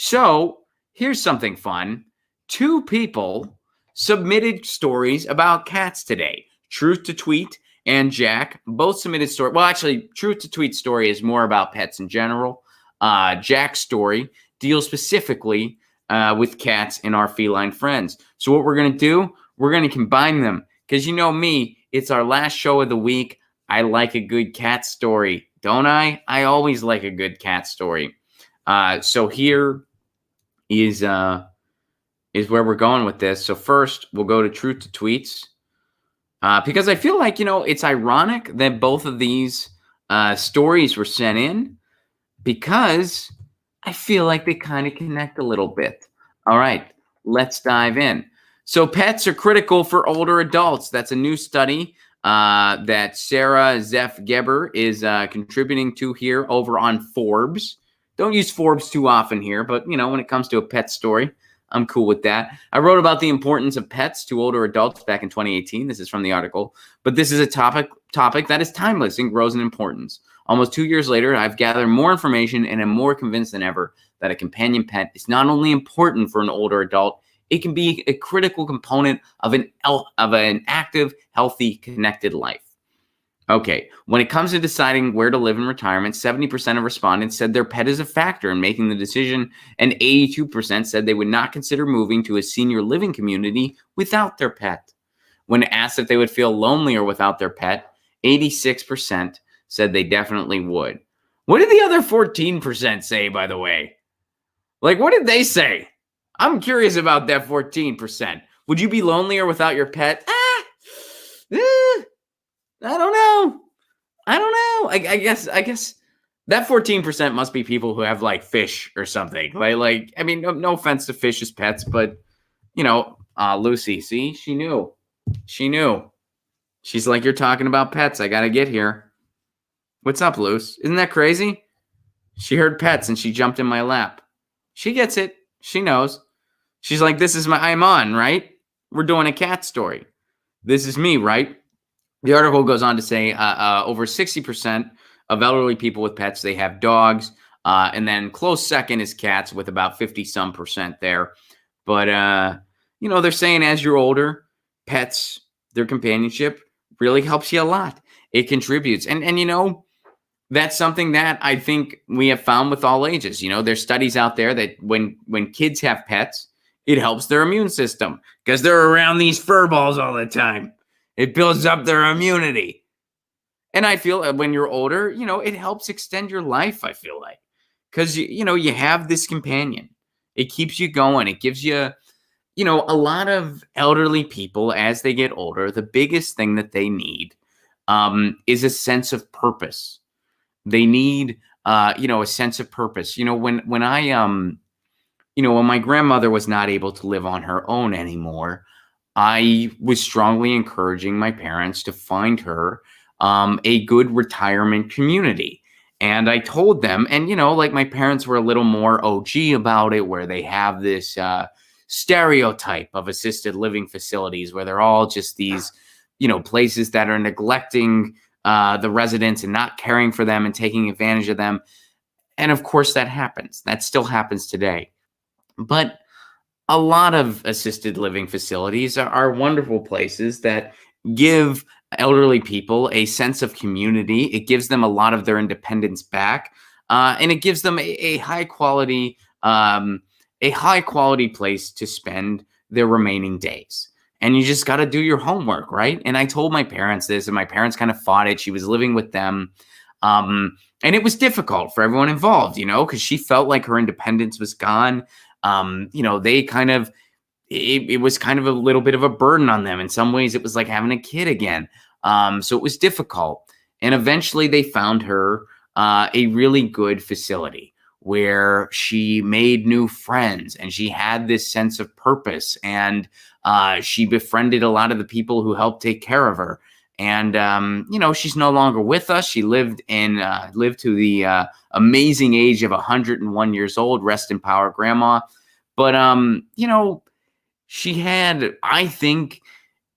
So here's something fun. Two people submitted stories about cats today. Truth to Tweet and Jack both submitted story. Well, actually, Truth to Tweet story is more about pets in general. Jack's story deals specifically with cats and our feline friends. So what we're going to do, we're going to combine them. Because you know me, it's our last show of the week. I like a good cat story, don't I? I always like a good cat story. So here is where we're going with this. So first, we'll go to Truth to Tweets. Because I feel like, it's ironic that both of these stories were sent in because I feel like they kind of connect a little bit. All right, let's dive in. So pets are critical for older adults. That's a new study that Sarah Zeff Geber is contributing to here over on Forbes. Don't use Forbes too often here, but, when it comes to a pet story, I'm cool with that. I wrote about the importance of pets to older adults back in 2018. This is from the article. But this is a topic that is timeless and grows in importance. Almost 2 years later, I've gathered more information and am more convinced than ever that a companion pet is not only important for an older adult, it can be a critical component of an active, healthy, connected life. Okay, when it comes to deciding where to live in retirement, 70% of respondents said their pet is a factor in making the decision, and 82% said they would not consider moving to a senior living community without their pet. When asked if they would feel lonelier without their pet, 86% said they definitely would. What did the other 14% say, by the way? Like, what did they say? I'm curious about that 14%. Would you be lonelier without your pet? I don't know. I guess that 14% must be people who have like fish or something. Like I mean, no offense to fish as pets, but Lucy, see, she knew. She's like, you're talking about pets. I gotta get here. What's up, Luce? Isn't that crazy? She heard pets and she jumped in my lap. She gets it. She knows. She's like, I'm on, right? We're doing a cat story. This is me, right? The article goes on to say over 60% of elderly people with pets, they have dogs. And then close second is cats with about 50-some% there. But, they're saying as you're older, pets, their companionship really helps you a lot. It contributes. And that's something that I think we have found with all ages. There's studies out there that when kids have pets, it helps their immune system because they're around these fur balls all the time. It builds up their immunity. And I feel when you're older, it helps extend your life, I feel like. Because, you have this companion. It keeps you going. It gives you, a lot of elderly people, as they get older, the biggest thing that they need is a sense of purpose. They need, a sense of purpose. When my grandmother was not able to live on her own anymore, I was strongly encouraging my parents to find her a good retirement community. And I told them, and, my parents were a little more OG about it, where they have this stereotype of assisted living facilities where they're all just these, places that are neglecting the residents and not caring for them and taking advantage of them. And of course that happens. That still happens today. But a lot of assisted living facilities are wonderful places that give elderly people a sense of community. It gives them a lot of their independence back, and it gives them a high quality place to spend their remaining days. And you just got to do your homework, right? And I told my parents this, and my parents kind of fought it. She was living with them. And it was difficult for everyone involved, because she felt like her independence was gone. They kind of, it was kind of a little bit of a burden on them. In some ways, it was like having a kid again. So it was difficult. And eventually they found her a really good facility where she made new friends and she had this sense of purpose, and she befriended a lot of the people who helped take care of her. And, she's no longer with us. She lived to the amazing age of 101 years old. Rest in power, Grandma. But, she had, I think,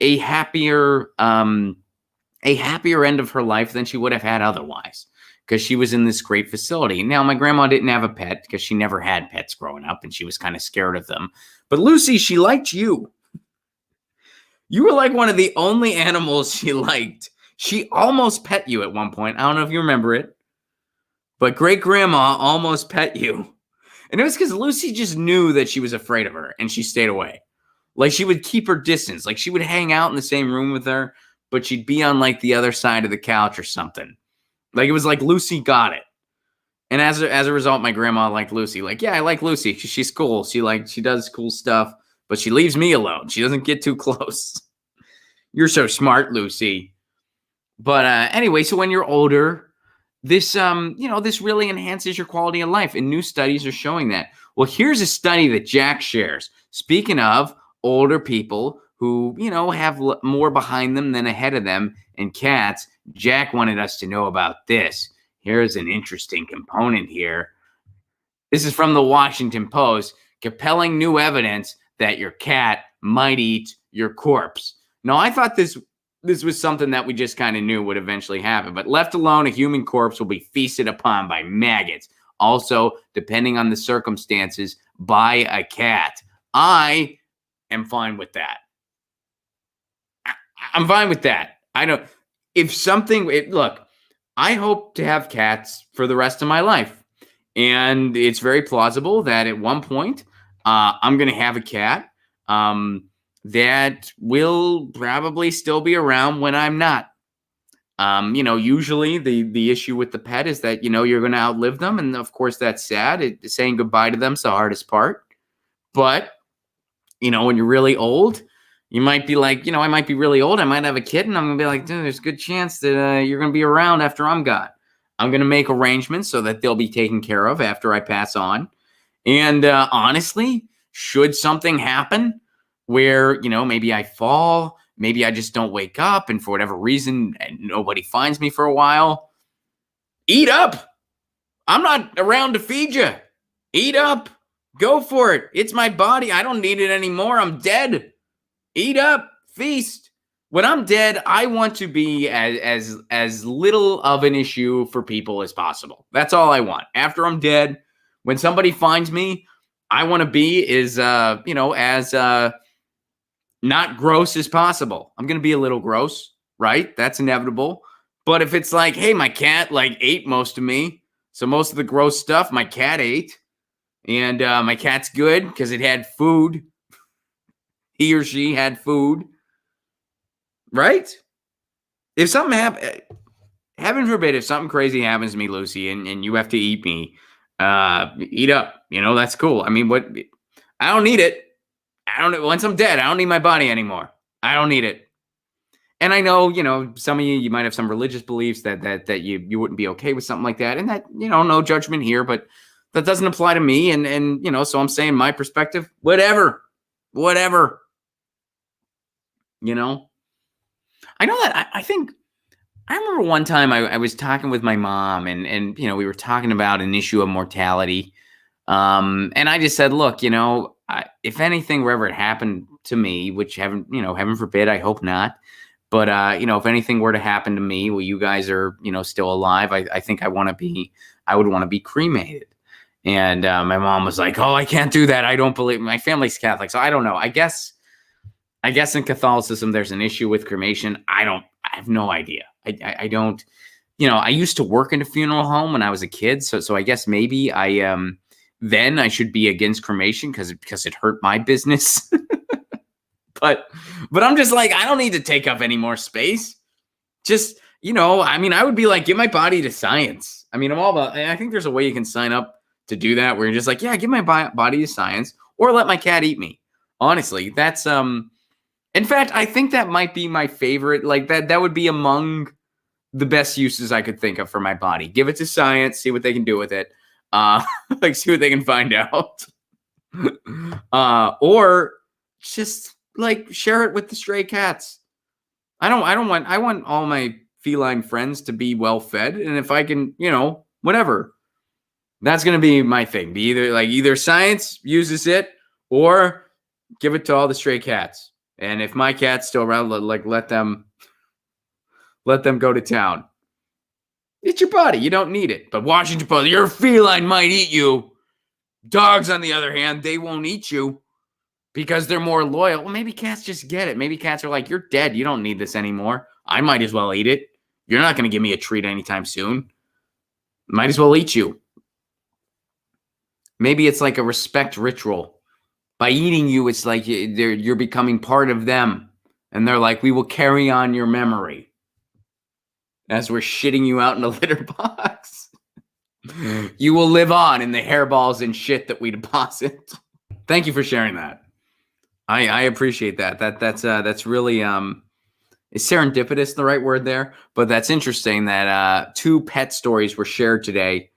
a happier end of her life than she would have had otherwise. because she was in this great facility. Now, my grandma didn't have a pet because she never had pets growing up and she was kind of scared of them. But Lucy, she liked you. You were like one of the only animals she liked. She almost pet you at one point. I don't know if you remember it, but great grandma almost pet you. And it was because Lucy just knew that she was afraid of her and she stayed away. Like she would keep her distance. Like she would hang out in the same room with her, but she'd be on like the other side of the couch or something. Like it was like Lucy got it. And as a result, my grandma liked Lucy. Like, yeah, I like Lucy. She's cool. She does cool stuff, but she leaves me alone. She doesn't get too close. You're so smart, Lucy. But anyway, so when you're older, this this really enhances your quality of life, and new studies are showing that. Well, here's a study that Jack shares. Speaking of older people who, have more behind them than ahead of them, and cats, Jack wanted us to know about this. Here's an interesting component here. This is from the Washington Post. Compelling new evidence that your cat might eat your corpse. Now, I thought this was something that we just kind of knew would eventually happen, but left alone, a human corpse will be feasted upon by maggots. Also, depending on the circumstances, by a cat. I am fine with that. I'm fine with that. I don't. Look, I hope to have cats for the rest of my life, and it's very plausible that at one point, I'm going to have a cat. That will probably still be around when I'm not. Usually the issue with the pet is that, you're going to outlive them. And of course, that's sad. Saying goodbye to them is the hardest part. But, when you're really old, you might be like, I might be really old. I might have a kid and I'm going to be like, dude, there's a good chance that you're going to be around after I'm gone. I'm going to make arrangements so that they'll be taken care of after I pass on. And honestly, should something happen, where, maybe I fall, maybe I just don't wake up, and for whatever reason, nobody finds me for a while, eat up. I'm not around to feed you. Eat up. Go for it. It's my body. I don't need it anymore. I'm dead. Eat up. Feast. When I'm dead, I want to be as little of an issue for people as possible. That's all I want. After I'm dead, when somebody finds me, I want to be as not gross as possible. I'm going to be a little gross, right? That's inevitable. But if it's like, hey, my cat ate most of me, so most of the gross stuff my cat ate, and my cat's good because it had food. He or she had food, right? If something happens, heaven forbid, if something crazy happens to me, Lucy, and you have to eat me, eat up. That's cool. I mean, what? I don't need it. Once I'm dead, I don't need my body anymore. I don't need it. And I know, some of you might have some religious beliefs that you wouldn't be okay with something like that. And that, no judgment here, but that doesn't apply to me. And so I'm saying my perspective, whatever. I know that I remember one time I was talking with my mom and we were talking about an issue of mortality. And I just said, look, if anything were ever to happen to me, which heaven forbid, I hope not. But, if anything were to happen to me, well, you guys are, still alive. I think I would want to be cremated. And my mom was like, oh, I can't do that. I don't believe, my family's Catholic. So I don't know. I guess in Catholicism, there's an issue with cremation. I have no idea. I don't, I used to work in a funeral home when I was a kid. So I guess maybe then I should be against cremation because it hurt my business. But I'm just like, I don't need to take up any more space. Just, I would be like, give my body to science. I think there's a way you can sign up to do that where you're just like, yeah, give my body to science or let my cat eat me. Honestly, that's, in fact, I think that might be my favorite. Like that would be among the best uses I could think of for my body. Give it to science, see what they can do with it. See what they can find out. Or just share it with the stray cats. I want all my feline friends to be well fed. And if I can, whatever, that's going to be my thing. Be either science uses it or give it to all the stray cats. And if my cat's still around, let them go to town. It's your body. You don't need it. But Washington Post, your feline might eat you. Dogs, on the other hand, they won't eat you because they're more loyal. Well, maybe cats just get it. Maybe cats are like, you're dead. You don't need this anymore. I might as well eat it. You're not going to give me a treat anytime soon. Might as well eat you. Maybe it's like a respect ritual. By eating you, it's like you're becoming part of them. And they're like, we will carry on your memory as we're shitting you out in a litter box. You will live on in the hairballs and shit that we deposit. Thank you for sharing that. I appreciate that. That's really is serendipitous the right word there? But that's interesting that 2 pet stories were shared today,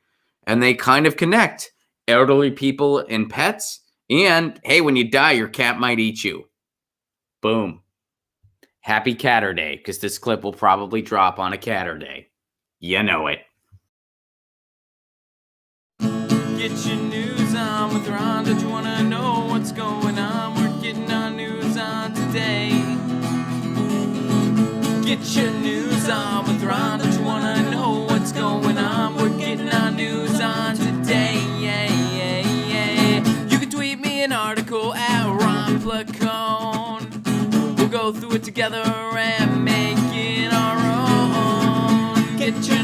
and they kind of connect elderly people and pets. And hey, when you die, your cat might eat you. Boom. Happy Catter Day, because this clip will probably drop on a Catter Day. You know it. Get your news on with Ron. Don't you want to know what's going on? We're getting our news on today. Get your news on with Ron. Don't you want to know what's going on? We're getting our news on today. Yeah, yeah, yeah. You can tweet me an article at Ron Placone. We'll go through it together and make it our own. Get your